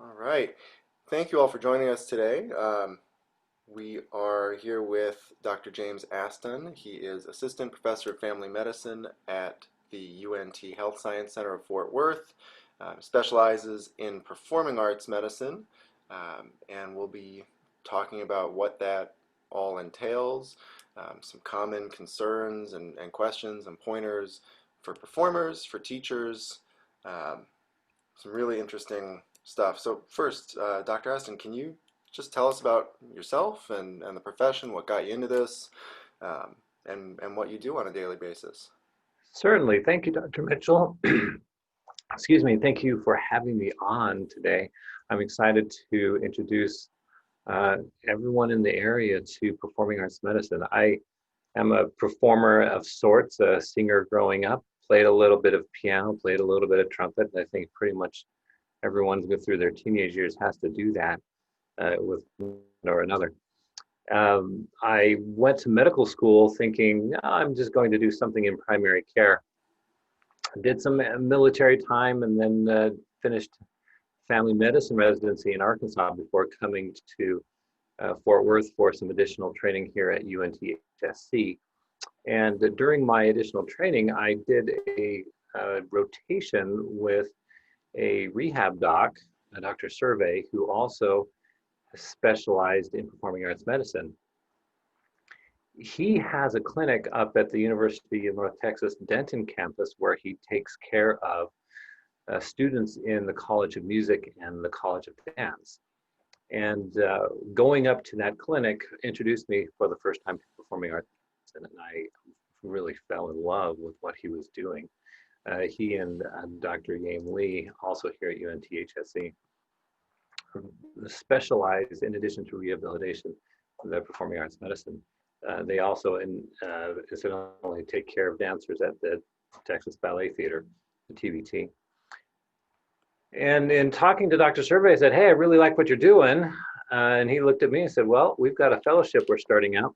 All right. Thank you all for joining us today. We are here with Dr. James Aston. He is Assistant Professor of Family Medicine at the UNT Health Science Center of Fort Worth, specializes in performing arts medicine, and we'll be talking about what that all entails, some common concerns and questions and pointers for performers, for teachers, um, some really interesting stuff. So first, Dr. Aston, can you just tell us about yourself and the profession, what got you into this, and what you do on a daily basis? Certainly. Thank you, Dr. Mitchell. Excuse me. Thank you for having me on today. I'm excited to introduce uh, everyone in the area to performing arts medicine. I am a performer of sorts, a singer growing up, played a little bit of piano, played a little bit of trumpet. I think pretty much everyone go through their teenage years has to do that with one or another. I went to medical school thinking, "No, I'm just going to do something in primary care." Did some military time and then finished family medicine residency in Arkansas before coming to Fort Worth for some additional training here at UNTHSC. And during my additional training, I did a rotation with a rehab doc, a Dr. Survey, who also specialized in performing arts medicine. He has a clinic up at the University of North Texas Denton campus where he takes care of students in the College of Music and the College of Dance. And going up to that clinic introduced me for the first time to performing arts, and I really fell in love with what he was doing. He and Dr. Yame Lee, also here at UNTHSC, specialize in addition to rehabilitation, the performing arts medicine. They also, incidentally, take care of dancers at the Texas Ballet Theater, the TBT. And in talking to Dr. Survey, I said, "Hey, I really like what you're doing." And he looked at me and said, "Well, we've got a fellowship we're starting out.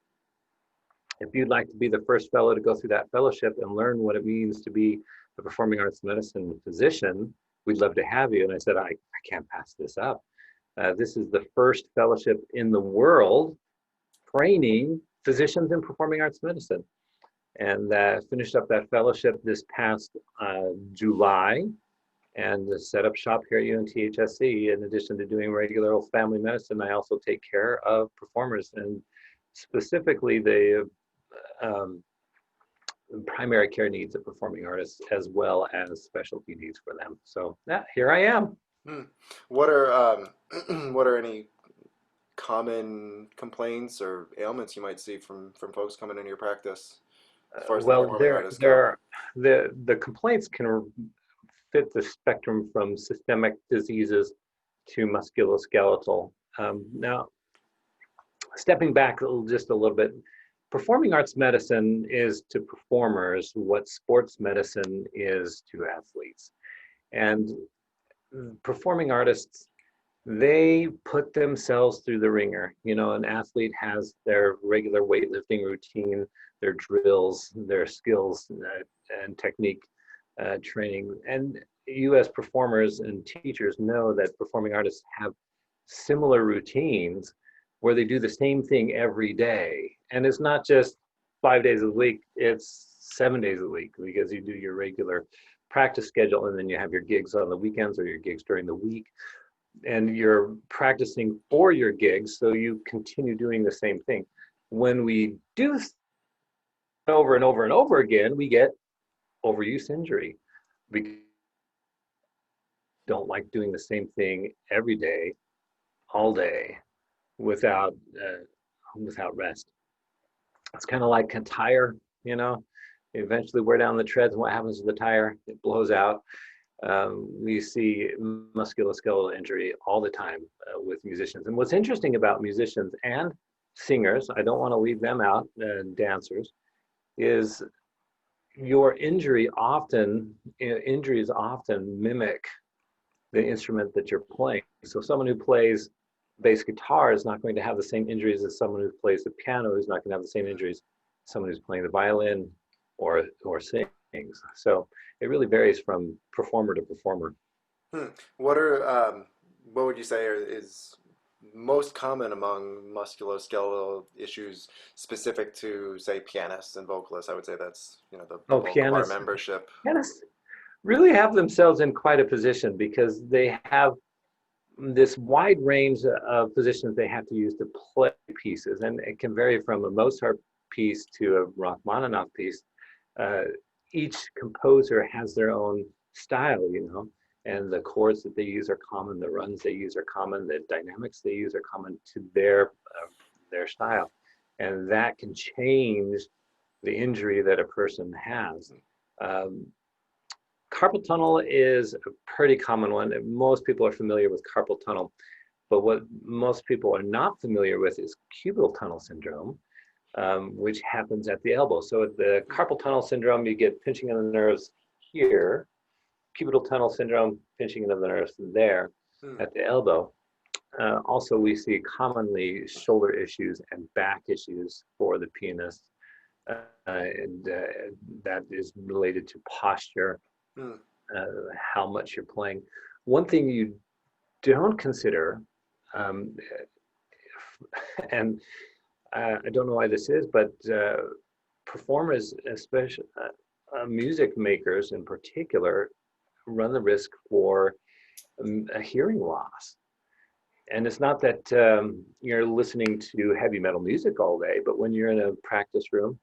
If you'd like to be the first fellow to go through that fellowship and learn what it means to be a performing arts medicine physician, we'd love to have you." And I said, I can't pass this up. This is the first fellowship in the world training physicians in performing arts medicine. And finished up that fellowship this past July and set up shop here at UNTHSC. In addition to doing regular old family medicine, I also take care of performers and specifically the primary care needs of performing artists as well as specialty needs for them. So yeah, here I am. Hmm. What are what are any common complaints or ailments you might see from folks coming into your practice as far as the Well, performing artists go? the complaints can fit the spectrum from systemic diseases to musculoskeletal. Now, stepping back just a little bit, performing arts medicine is to performers what sports medicine is to athletes. And performing artists, they put themselves through the ringer. You know, an athlete has their regular weightlifting routine, their drills, their skills and technique training. And you as performers and teachers know that performing artists have similar routines where they do the same thing every day. And it's not just 5 days a week, it's 7 days a week because you do your regular practice schedule and then you have your gigs on the weekends or your gigs during the week. And you're practicing for your gigs, so you continue doing the same thing. When we do over and over and over again, we get overuse injury. We don't like doing the same thing every day, all day, without without rest. It's kind of like a tire, you know. You eventually wear down the treads, and what happens to the tire? It blows out. We see musculoskeletal injury all the time with musicians. And what's interesting about musicians and singers, I don't want to leave them out, dancers, is your injuries often mimic the instrument that you're playing. So someone who plays bass guitar is not going to have the same injuries as someone who plays the piano, who's not going to have the same injuries as someone who's playing the violin or sings. So it really varies from performer to performer. Hmm. What are what would you say is most common among musculoskeletal issues specific to, say, pianists and vocalists? I would say that's, the Oh, bulk of our pianists. membership. Pianists really have themselves in quite a position because they have this wide range of positions they have to use to play pieces, and it can vary from a Mozart piece to a Rachmaninoff piece. Uh, each composer has their own style, and the chords that they use are common, the runs they use are common, the dynamics they use are common to their style, and that can change the injury that a person has. Um, Carpal tunnel is a pretty common one. Most people are familiar with carpal tunnel, but what most people are not familiar with is cubital tunnel syndrome, which happens at the elbow. So at the carpal tunnel syndrome, you get pinching of the nerves here, cubital tunnel syndrome, pinching of the nerves there Hmm. at the elbow. Also, we see commonly shoulder issues and back issues for the pianist, and that is related to posture, Hmm. how much you're playing. One thing you don't consider, um, and I don't know why this is, but performers, especially music makers in particular, run the risk for a hearing loss. And it's not that you're listening to heavy metal music all day, but when you're in a practice room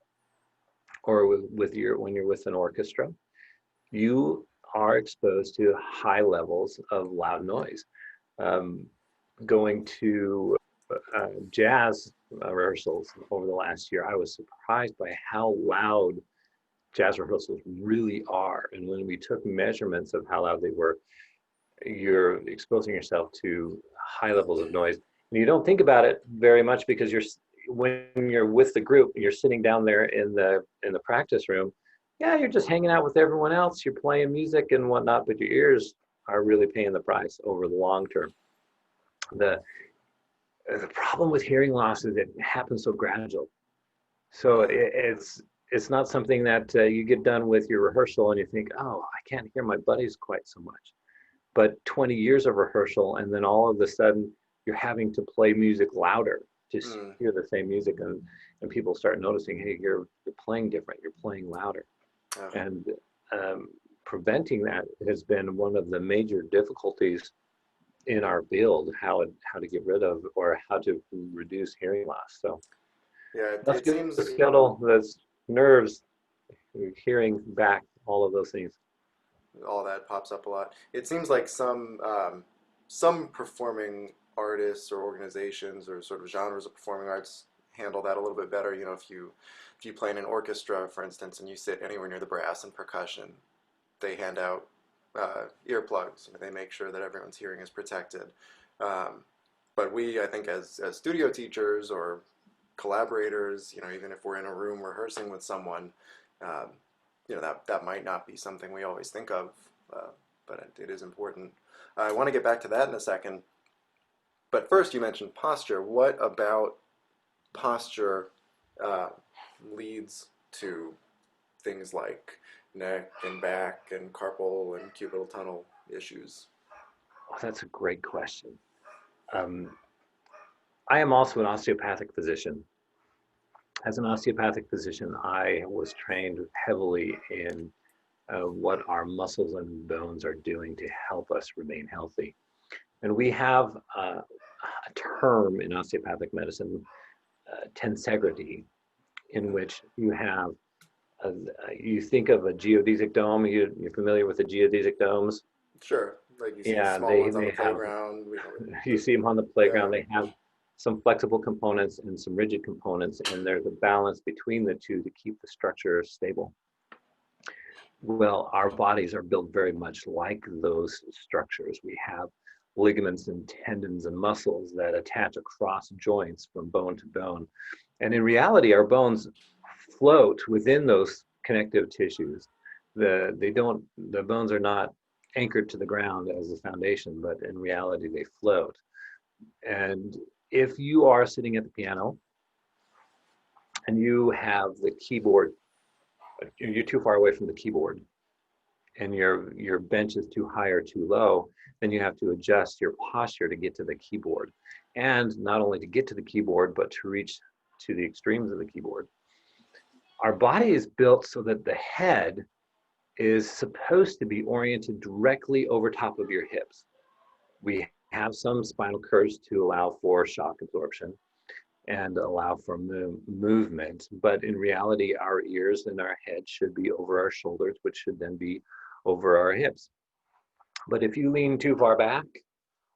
or when you're with an orchestra, you are exposed to high levels of loud noise. Um, Going to jazz rehearsals over the last year, I was surprised by how loud jazz rehearsals really are. And when we took measurements of how loud they were, you're exposing yourself to high levels of noise. And you don't think about it very much because when you're with the group, you're sitting down there in the practice room. Yeah, you're just hanging out with everyone else. You're playing music and whatnot, but your ears are really paying the price over the long term. The the problem with hearing loss is it happens so gradual. So Hmm. it's not something that you get done with your rehearsal and you think, oh, I can't hear my buddies quite so much. But 20 years of rehearsal, and then all of a sudden you're having to play music louder to Hmm. hear the same music, and people start noticing, hey, you're playing different, you're playing louder, Oh, and um, preventing that has been one of the major difficulties in our field, how to get rid of or how to reduce hearing loss. So yeah, it seems musculoskeletal, that's nerves, hearing back, all of those things. all that pops up a lot. It seems like some performing artists or organizations or sort of genres of performing arts handle that a little bit better. If you play in an orchestra, for instance, and you sit anywhere near the brass and percussion, they hand out earplugs. They make sure that everyone's hearing is protected. Um, but we, I think, as studio teachers or collaborators, even if we're in a room rehearsing with someone, um, that might not be something we always think of, uh, but it is important. I want to get back to that in a second. But first, you mentioned posture. What about posture uh, leads to things like neck and back and carpal and cubital tunnel issues? Oh, that's a great question. Um, I am also an osteopathic physician. As an osteopathic physician, I was trained heavily in what our muscles and bones are doing to help us remain healthy. And we have a term in osteopathic medicine, tensegrity, in which a, you think of a geodesic dome. You're familiar with the geodesic domes? Sure, like you see Yeah, small they ones on may the have, playground. you see them on the Yeah. playground. They have some flexible components and some rigid components, and there's a balance between the two to keep the structure stable. Well, our bodies are built very much like those structures. We have ligaments and tendons and muscles that attach across joints from bone to bone. And in reality, our bones float within those connective tissues. The bones are not anchored to the ground as a foundation, but in reality, they float. And if you are sitting at the piano and you have the keyboard, you're too far away from the keyboard, and your bench is too high or too low, then you have to adjust your posture to get to the keyboard. And not only to get to the keyboard, but to reach to the extremes of the keyboard. Our body is built so that the head is supposed to be oriented directly over top of your hips. We have some spinal curves to allow for shock absorption and allow for movement, but in reality, our ears and our head should be over our shoulders, which should then be over our hips. But if you lean too far back,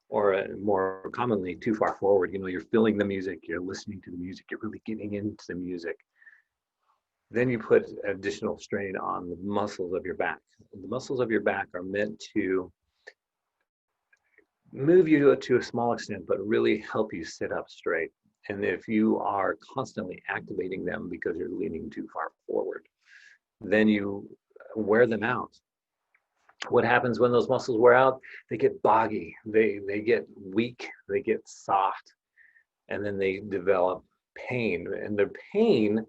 or more commonly too far forward, you're feeling the music, you're listening to the music, you're really getting into the music, then you put additional strain on the muscles of your back. The muscles of your back are meant to move you to a small extent, but really help you sit up straight. And if you are constantly activating them because you're leaning too far forward, then you wear them out. What happens when those muscles wear out? They get boggy, they get weak, they get soft, and then they develop pain. And the pain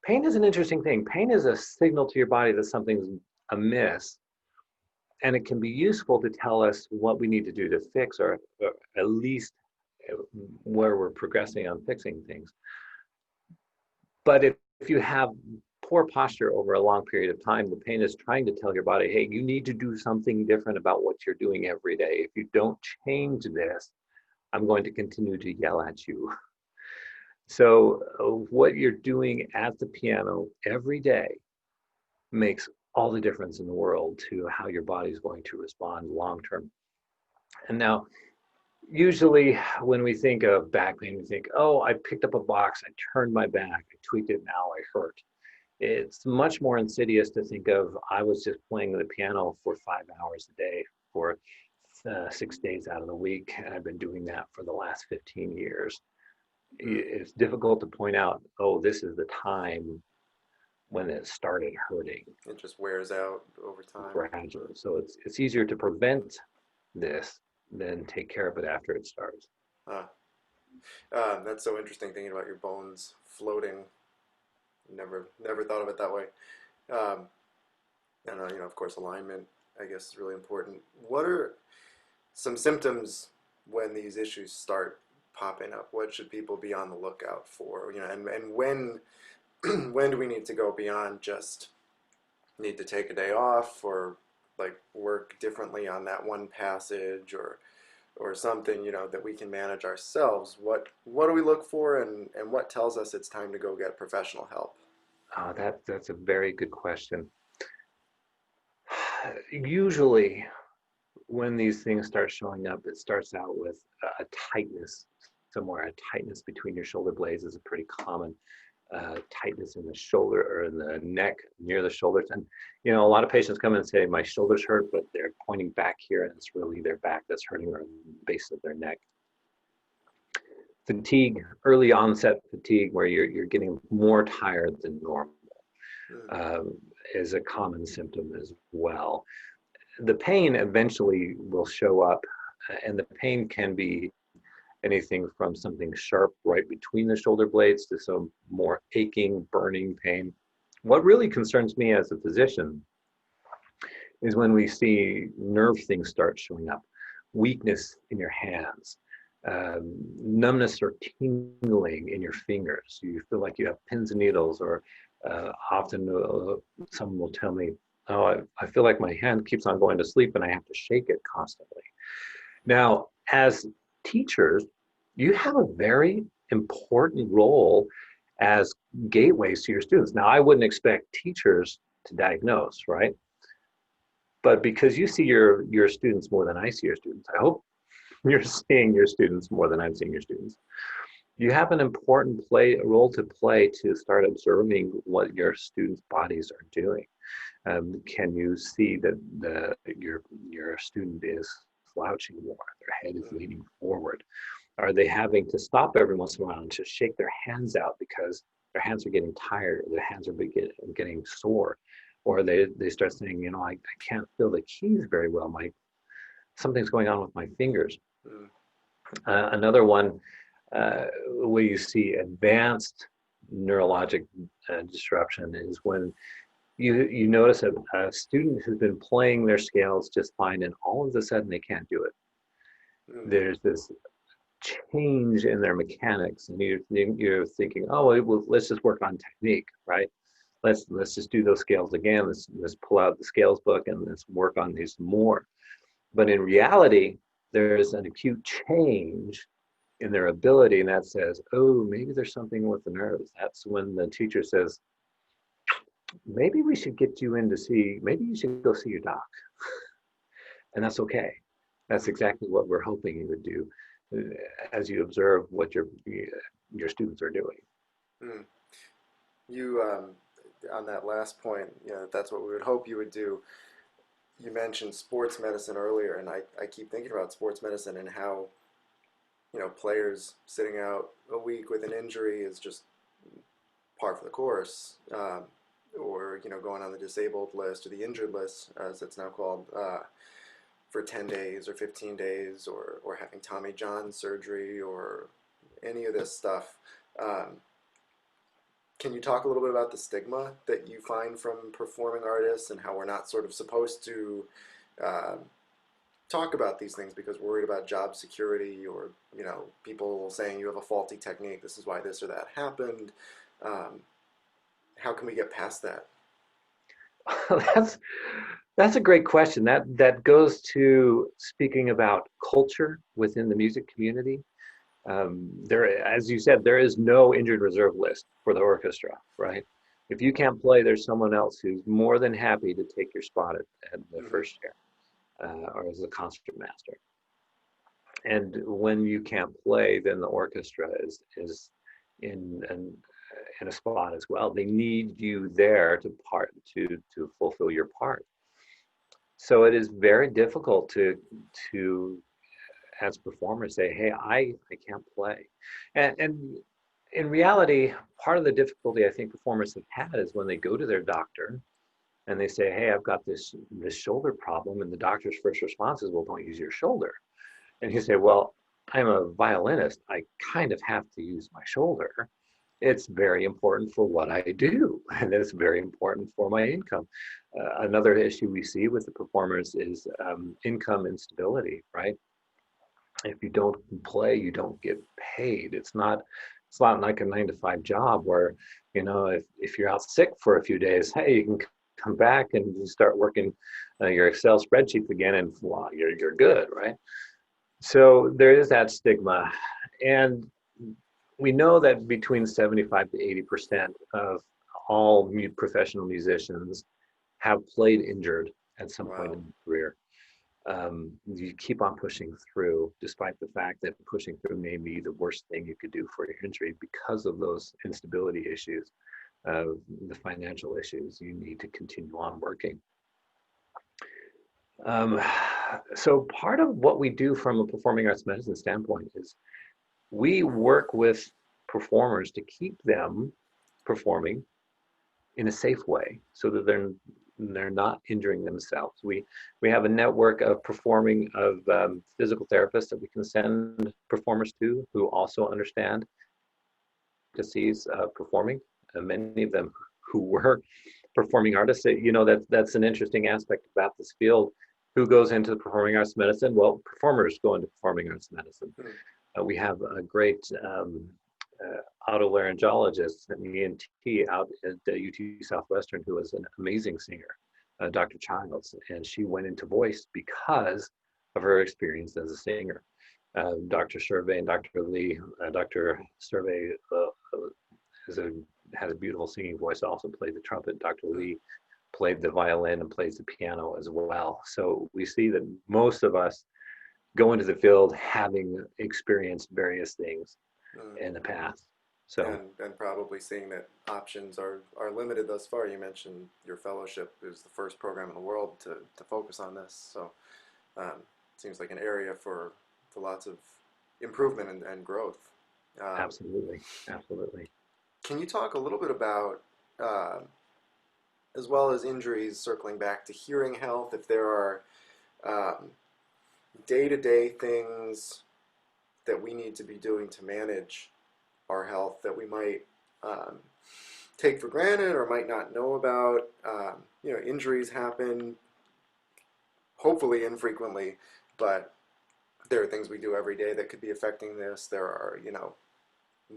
is an interesting thing. Pain is a signal to your body that something's amiss, and it can be useful to tell us what we need to do to fix, or at least where we're progressing on fixing things. But if you have poor posture over a long period of time, the pain is trying to tell your body, hey, you need to do something different about what you're doing every day. If you don't change this, I'm going to continue to yell at you. So what you're doing at the piano every day makes all the difference in the world to how your body is going to respond long term. And now, usually when we think of back pain, we think, oh, I picked up a box, I turned my back, I tweaked it, now I hurt. It's much more insidious to think of, I was just playing the piano for 5 hours a day for 6 days out of the week, and I've been doing that for the last 15 years. It's difficult to point out, oh, this is the time when it started hurting. It just wears out over time. Gradually. So it's easier to prevent this than take care of it after it starts. That's so interesting, thinking about your bones floating. Never thought of it that way. And of course, alignment, I guess, is really important. What are some symptoms when these issues start popping up? What should people be on the lookout for? And when when do we need to go beyond just need to take a day off, or like work differently on that one passage, or something, that we can manage ourselves? What do we look for, and what tells us it's time to go get professional help? That's a very good question. Usually, when these things start showing up, it starts out with a tightness somewhere. A tightness between your shoulder blades is a pretty common tightness in the shoulder or in the neck near the shoulders. And a lot of patients come and say, my shoulders hurt, but they're pointing back here, and it's really their back that's hurting, or the base of their neck. Fatigue, early onset fatigue, where you're getting more tired than normal, is a common symptom as well. The pain eventually will show up, and the pain can be anything from something sharp right between the shoulder blades to some more aching, burning pain. What really concerns me as a physician is when we see nerve things start showing up. Weakness in your hands, numbness or tingling in your fingers. You feel like you have pins and needles, or often someone will tell me, oh, I feel like my hand keeps on going to sleep and I have to shake it constantly. Now, as teachers, you have a very important role as gateways to your students. Now, I wouldn't expect teachers to diagnose, right? But because you see your students more than I see your students, I hope you're seeing your students more than I'm seeing your students. You have an important role to play to start observing what your students' bodies are doing. Can you see that your student is slouching more? Their head is leaning forward. Are they having to stop every once in a while and just shake their hands out because their hands are getting tired, their hands are getting sore? Or they start saying, I can't feel the keys very well. Something's going on with my fingers. Another one where you see advanced neurologic disruption is when you notice a student who's been playing their scales just fine, and all of a sudden they can't do it. Mm, There's this change in their mechanics, and you're thinking, oh, well, let's just work on technique, right? Let's just do those scales again. Let's pull out the scales book and let's work on these more. But in reality, there's an acute change in their ability, and that says, oh, maybe there's something with the nerves. That's when the teacher says, maybe we should get you in to see, maybe you should go see your doc. And that's okay. That's mm, exactly what we're hoping you would do as you observe what your students are doing. mm. You, on that last point, that's what we would hope you would do. You mentioned sports medicine earlier, and I keep thinking about sports medicine and how, players sitting out a week with an injury is just par for the course, or, going on the disabled list or the injured list, as it's now called, for 10 days or 15 days, or having Tommy John surgery or any of this stuff. Um, Can you talk a little bit about the stigma that you find from performing artists and how we're not sort of supposed to uh, talk about these things because we're worried about job security or people saying you have a faulty technique, this is why this or that happened. Um, how can we get past that? that's that's a great question. That goes to speaking about culture within the music community. There, as you said, there is no injured reserve list for the orchestra, right? If you can't play, there's someone else who's more than happy to take your spot at the Mm-hmm. first chair, or as a concert master. And when you can't play, then the orchestra is in in a spot as well. They need you there to fulfill your part. So it is very difficult to as performers say, hey, I can't play. And in reality, part of the difficulty I think performers have had is when they go to their doctor and they say, hey, I've got this shoulder problem, and the doctor's first response is, well, don't use your shoulder. And you say, well, I'm a violinist. I kind of have to use my shoulder. It's very important for what I do, and it's very important for my income. Another issue we see with the performers is income instability, right? If you don't play, you don't get paid. It's not like a 9 to 5 job where, if you're out sick for a few days, hey, you can come back and you start working your Excel spreadsheets again, and voila, you're good, right? So there is that stigma, and we know that between 75 to 80% of all professional musicians have played injured at some point Wow. in their career. You keep on pushing through, despite the fact that pushing through may be the worst thing you could do for your injury because of those instability issues, the financial issues. You need to continue on working. Um, so part of what we do from a performing arts medicine standpoint is we work with performers to keep them performing in a safe way so that they're not injuring themselves. We have a network of performing of physical therapists that we can send performers to who also understand disease performing. Many of them who were performing artists. That's an interesting aspect about this field. Who goes into performing arts medicine? Well, performers go into performing arts medicine. Hmm. We have a great otolaryngologist, an ENT out at UT Southwestern, who was an amazing singer, Dr. Childs, and she went into voice because of her experience as a singer. Dr. Survey and Dr. Lee, Dr. Survey is a, has a beautiful singing voice, also played the trumpet. Dr. Hmm. Lee played the violin and plays the piano as well. So we see that most of us go into the field having experienced various things Hmm. in the past. So And probably seeing that options are limited thus far. You mentioned your fellowship is the first program in the world to focus on this. So it seems like an area for lots of improvement and growth. Um, absolutely, absolutely. can you talk a little bit about, uh, as well as injuries, circling back to hearing health, if there are um, day-to-day things that we need to be doing to manage our health that we might um, take for granted or might not know about. Injuries happen, hopefully infrequently, but there are things we do every day that could be affecting this. There are,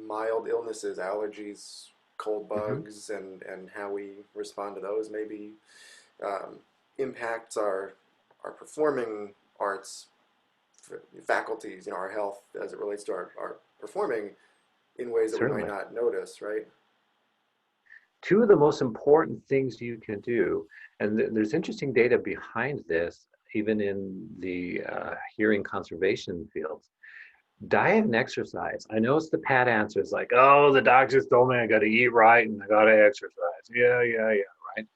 mild illnesses, allergies, cold Hmm. bugs, and how we respond to those maybe um, impacts our performing arts faculties, our health as it relates to our performing in ways that we might Certainly. not notice, right? Two of the most important things you can do, and there's interesting data behind this, even in the hearing conservation fields. Diet and exercise. I know it's the pat answer. It's like, oh, the doctors told me I got to eat right and I got to exercise. Yeah, yeah, yeah, right.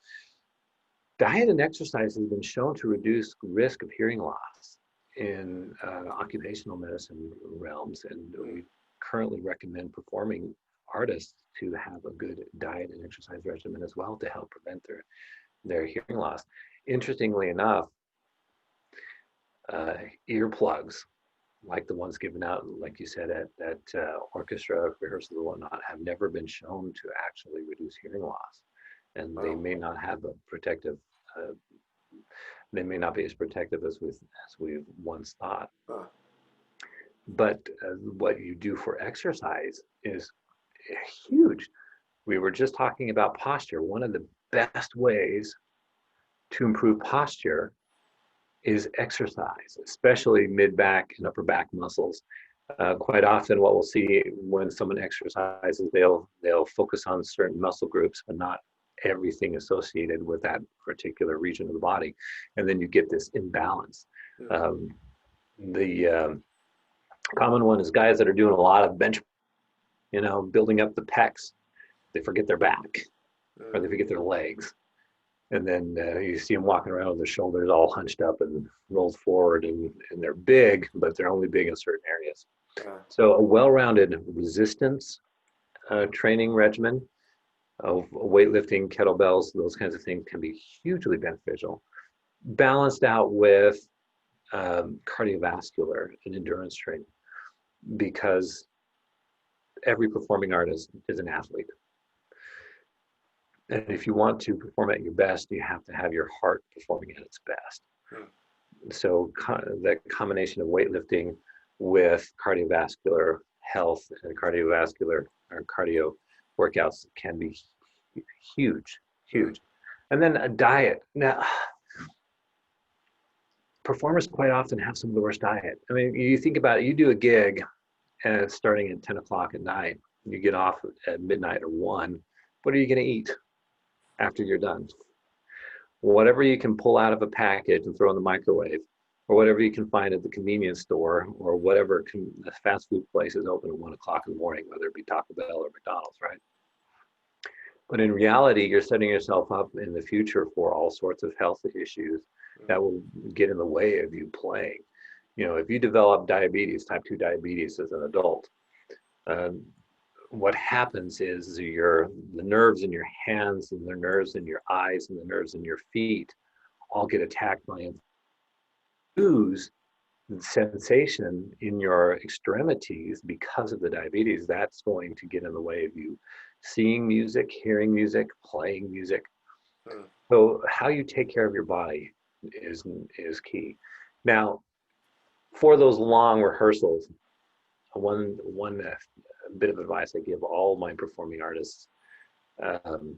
Diet and exercise has been shown to reduce risk of hearing loss in occupational medicine realms, and Mm. we currently recommend performing artists to have a good diet and exercise regimen as well to help prevent their hearing loss. Interestingly enough, uh, earplugs like the ones given out, like you said, at orchestra rehearsals and whatnot, have never been shown to actually reduce hearing loss. And they Oh, may not have a protective, uh, they may not be as protective as we once thought. huh. But what you do for exercise is huge. We were just talking about posture. One of the best ways to improve posture is exercise, especially mid back and upper back muscles. Quite often, what we'll see when someone exercises, they'll focus on certain muscle groups, but not everything associated with that particular region of the body, and then you get this imbalance. Mm. Um, the common one is guys that are doing a lot of bench, building up the pecs. They forget their back, or Mm. they forget their legs, and then you see them walking around with their shoulders all hunched up and rolled forward, and they're big, but they're only big in certain areas. So a well-rounded resistance training regimen of weightlifting, kettlebells, those kinds of things can be hugely beneficial, balanced out with cardiovascular and endurance training, because every performing artist is an athlete. And if you want to perform at your best, you have to have your heart performing at its best. Mm. So the combination of weightlifting with cardiovascular health and cardiovascular or cardio workouts can be huge, Mm. huge. And then a diet. Now, performers quite often have some of the worst diet. I mean, you think about it, you do a gig and it's starting at 10 o'clock at night. You get off at midnight or 1. What are you going to eat after you're done? Whatever you can pull out of a package and throw in the microwave, or whatever you can find at the convenience store, or whatever the fast food place is open at 1 o'clock in the morning, whether it be Taco Bell or McDonald's, right? But in reality, you're setting yourself up in the future for all sorts of health issues Mm. that will get in the way of you playing. If you develop diabetes, type 2 diabetes as an adult, um, what happens is the nerves in your hands and the nerves in your eyes and the nerves in your feet all get attacked by lose sensation in your extremities because of the diabetes. That's going to get in the way of you seeing music, hearing music, playing music. Mm. So how you take care of your body is key. Now, for those long rehearsals, one bit of advice I give all my performing artists um,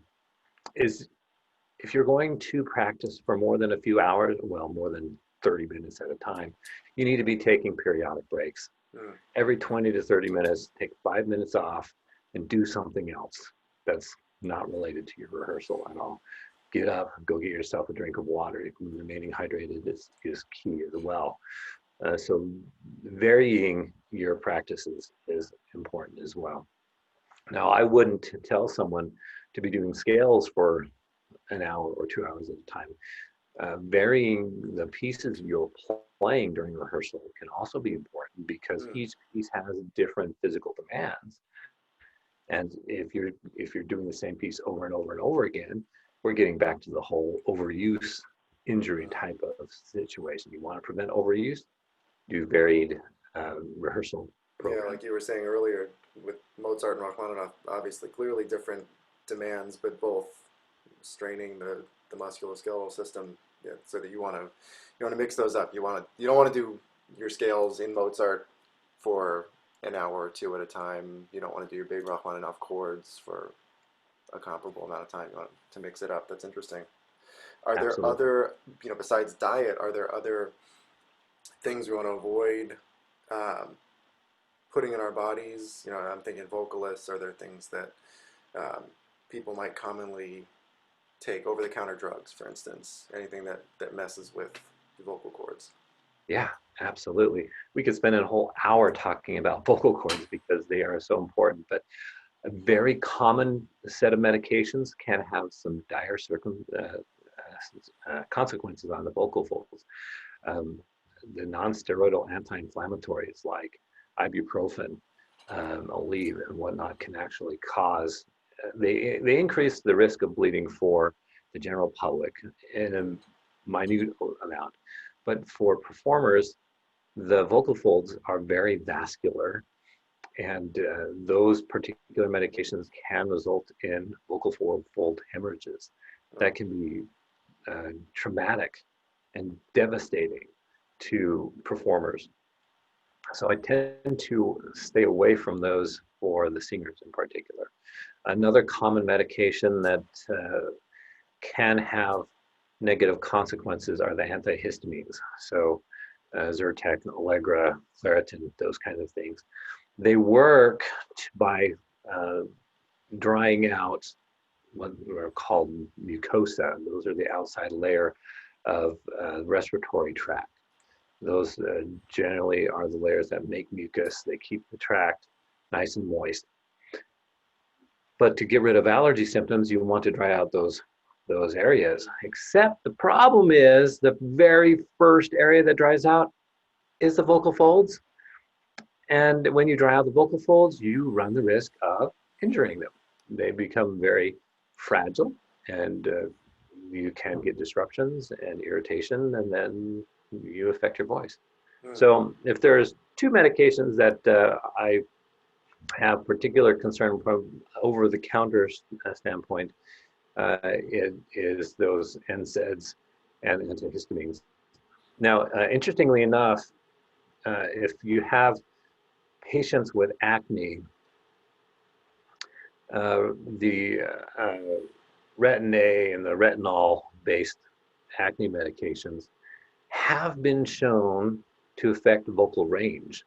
is, if you're going to practice for more than a few hours, well, more than 30 minutes at a time, you need to be taking periodic breaks. Mm. Every 20 to 30 minutes, take 5 minutes off and do something else that's not related to your rehearsal at all. Get up, go get yourself a drink of water. Remaining hydrated is key as well. So varying your practices is important as well. Now, I wouldn't tell someone to be doing scales for an hour or 2 hours at a time. Varying the pieces you're playing during rehearsal can also be important, because Mm. each piece has different physical demands. And if you're doing the same piece over and over and over again, we're getting back to the whole overuse injury Uh, type of situation. You want to prevent overuse, do varied rehearsal yeah, like programs. you were saying earlier, with Mozart and Rachmaninoff, obviously, clearly different demands, but both straining the musculoskeletal system, yeah, so that you want to mix those up. You don't want to do your scales in Mozart for an hour or two at a time. You don't want to do your big Rachmaninoff chords for a comparable amount of time. You want to mix it up. That's interesting. Are there Absolutely. other, besides diet, are there other things we want to avoid putting in our bodies? I'm thinking vocalists. Are there things that um, people might commonly take, over-the-counter drugs, for instance, anything that messes with the vocal cords? Yeah, absolutely. We could spend a whole hour talking about vocal cords because they are so important, but a very common set of medications can have some dire consequences on the vocal folds. Um, the non-steroidal anti-inflammatories like ibuprofen, Aleve, and whatnot can actually cause they increase the risk of bleeding for the general public in a minute amount, but for performers, the vocal folds are very vascular, and those particular medications can result in vocal fold hemorrhages Oh, that can be traumatic and devastating to performers. So I tend to stay away from those for the singers in particular. Another common medication that can have negative consequences are the antihistamines. So Zyrtec, Allegra, Claritin, those kinds of things. They work by uh, drying out what are called mucosa. Those are the outside layer of respiratory tract. Those generally are the layers that make mucus. They keep the tract nice and moist. But to get rid of allergy symptoms, you want to dry out those areas. Except the problem is the very first area that dries out is the vocal folds. And when you dry out the vocal folds, you run the risk of injuring them. They become very fragile, and you can get disruptions and irritation, and then you affect your voice. hmm. So if there's two medications that I have particular concern from over-the-counter standpoint, it is those NSAIDs and antihistamines. Now, interestingly enough, if you have patients with acne, the Retin-A and the retinol-based acne medications have been shown to affect vocal range.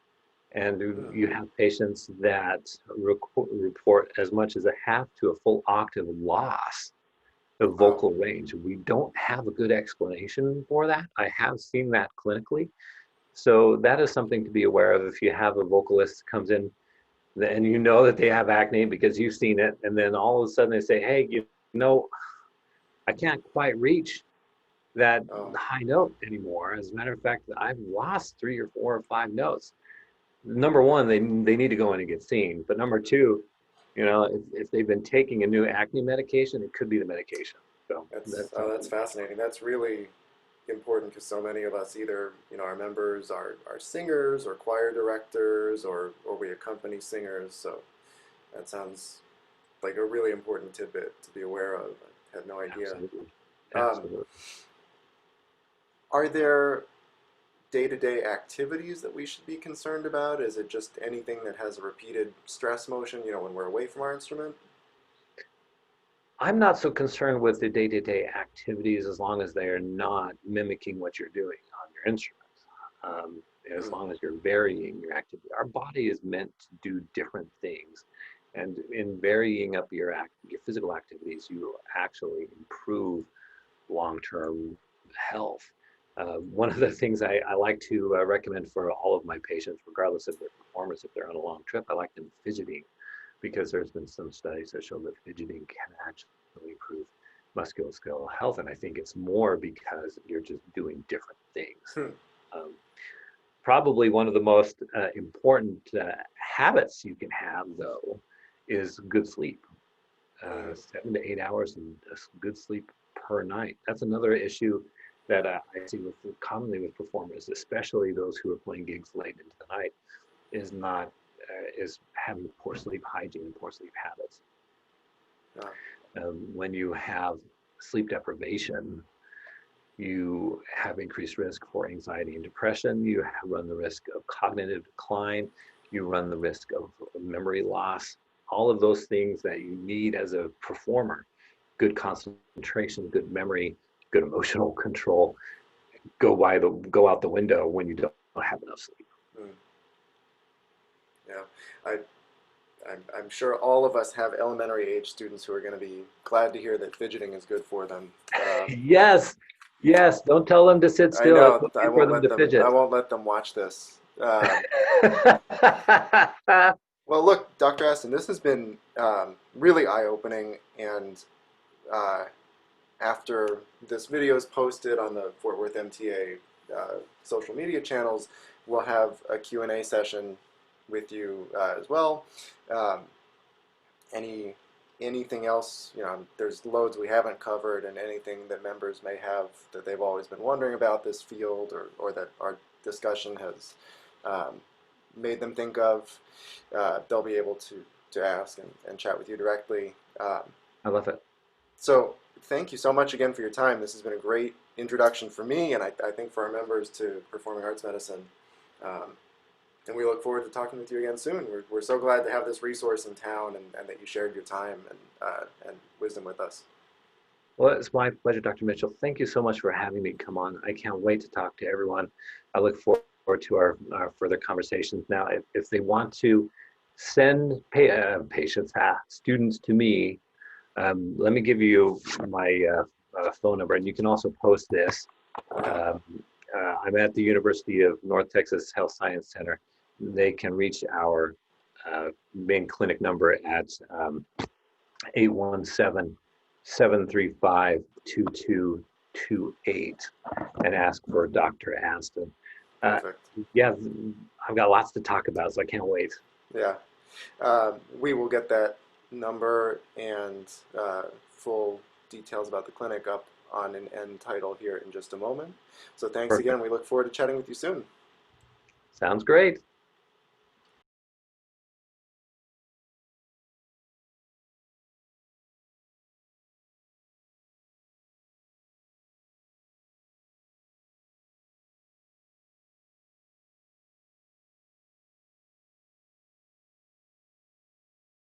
And Hmm. you have patients that report as much as a half to a full octave loss of Wow. vocal range. We don't have a good explanation for that. I have seen that clinically. So that is something to be aware of if you have a vocalist comes in and you know that they have acne because you've seen it, and then all of a sudden they say, hey, know, I can't quite reach that Oh, high note anymore. As a matter of fact, I've lost 3 or 4 or 5 notes. Number one, they need to go in and get seen. But number two, if they've been taking a new acne medication, it could be the medication. So that's that's oh, that's something. fascinating. That's really important because so many of us either our members are singers or choir directors or we accompany singers. So that sounds like a really important tidbit to be aware of. I had no idea. Absolutely. Um, Absolutely. are there day-to-day activities that we should be concerned about? Is it just anything that has a repeated stress motion, when we're away from our instrument? I'm not so concerned with the day-to-day activities as long as they are not mimicking what you're doing on your instruments. As Hmm. long as you're varying your activity. Our body is meant to do different things. And in varying up your physical activities, you actually improve long-term health. One of the things I like to recommend for all of my patients, regardless of their performance, if they're on a long trip, I like them fidgeting because there's been some studies that show that fidgeting can actually improve musculoskeletal health. And I think it's more because you're just doing different things. Hmm. Um, Probably one of the most important habits you can have, though, is good sleep. Hmm. 7 to 8 hours and good sleep per night. That's another issue that I see commonly with performers, especially those who are playing gigs late into the night, is not is having poor sleep hygiene and poor sleep habits. Uh, When you have sleep deprivation, you have increased risk for anxiety and depression. You run the risk of cognitive decline. You run the risk of memory loss. All of those things that you need as a performer, good concentration, good memory, good emotional control, go out the window when you don't have enough sleep. mm, yeah, I, I'm sure all of us have elementary age students who are going to be glad to hear that fidgeting is good for them. Yes, yes. Don't tell them to sit I still. It's know okay for them to I fidget. won't let them watch this. Well, look, Dr. Aston, this has been really eye-opening, and uh, after this video is posted on the Fort Worth MTA social media channels, we'll have a Q&A session with you as well. Um, any anything else, there's loads we haven't covered, and anything that members may have that they've always been wondering about this field, or that our discussion has um, made them think of, they'll be able to ask and chat with you directly. I love it. So thank you so much again for your time. This has been a great introduction for me, and I think for our members, to performing arts medicine. Um, and we look forward to talking with you again soon. We're so glad to have this resource in town, and that you shared your time and wisdom with us. Well, it's my pleasure, Dr. Mitchell. Thank you so much for having me come on. I can't wait to talk to everyone. I look forward to our further conversations. Now, if they want to send students to me, let me give you my phone number, and you can also post this. Um, I'm at the University of North Texas Health Science Center. They can reach our main clinic number at 817-735-2228 and ask for Dr. Aston. Uh, Perfect. yeah, I've got lots to talk about, so I can't wait. Yeah. We will get that number and full details about the clinic up on an end title here in just a moment. So thanks again. Perfect. We look forward to chatting with you soon. Sounds great.